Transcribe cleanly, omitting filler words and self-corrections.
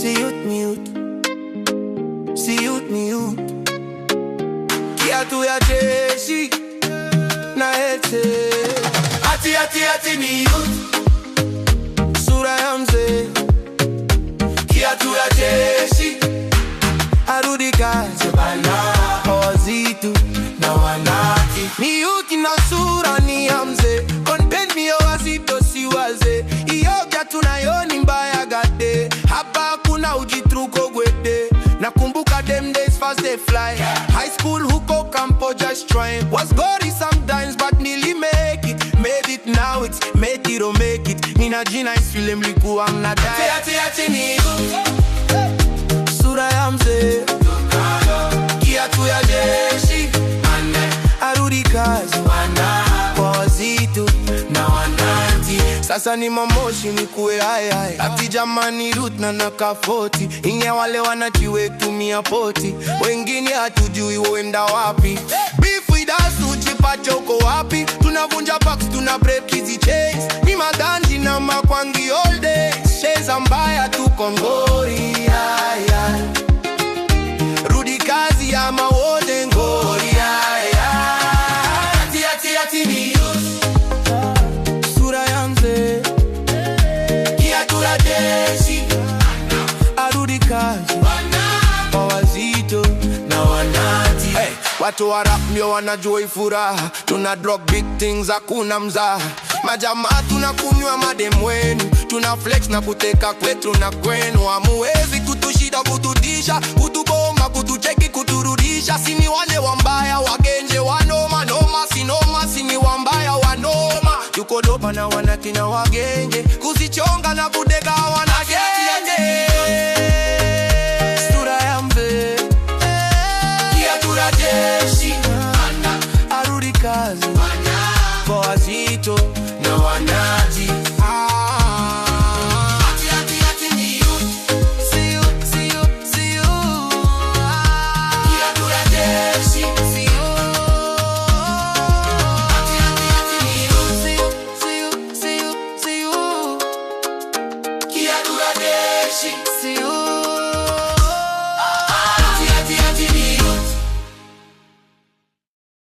ni youth. Kiatu ya jeshi na ete. Ati ni youth. Sura ya mzee. Kiatu ya jeshi. Arudi kazi bana. Wazitu na wanati. Ni youth na sura ni ya mzee. Content mi wazito si waze. Iyo kiatu na yoni mbaya gade. Hapa kuna ujitruko gwede. Nakumbuka them days fast they fly. High school huko campo just trying. Was gory sometimes but nearly make it. Made it now it's make it or make it. Nina jina isfile mlikuwa mnadai. Ati ni youth. Sura ya mzee. Kiatu ya jeshi. Arudi kazi kwa wazito na wanati. Sasa ni mamoshi ni kuwe hai hai. Ati jamani root na nakafoti. Inge wale wanachiwe tumia poti. Wengine hatujui uenda wapi. Beef with us uchipa choko wapi. Tunavunja packs tuna break hizi chains. Ni maganji na makwangi all day. Sheza mbaya tuko ngori hai hai. Rudi kazi ya mawode ngori hai hai. Ati ni youth. Sura ya mzee. Kiatu ya jeshi. Arudi kazi kwa wazito na wanati. Hey, watu wa rap ndio wanajua furaha. Tuna drop big things hakuna mzaha. Majamaa tunakunywa madem wenu. Tuna flex na kuteka kwetu na kwenu. Hamuwezi kutushida kututisha. Kutuboma kutucheki kuturudisha. Sini wale wambaya wagenje wanoma noma. Sinoma sini wambaya wanoma. Tuko dopa na wanakina wagenje. Kuzichonga na kudeka wanagenje. Sura ya mzee. Kiatu ya jeshi. Arudi kazi kwa wazito na wanati. Ati ni youth. See you. Kiatu ya jeshi. See you. Ati ni youth. See you. Kiatu ya jeshi.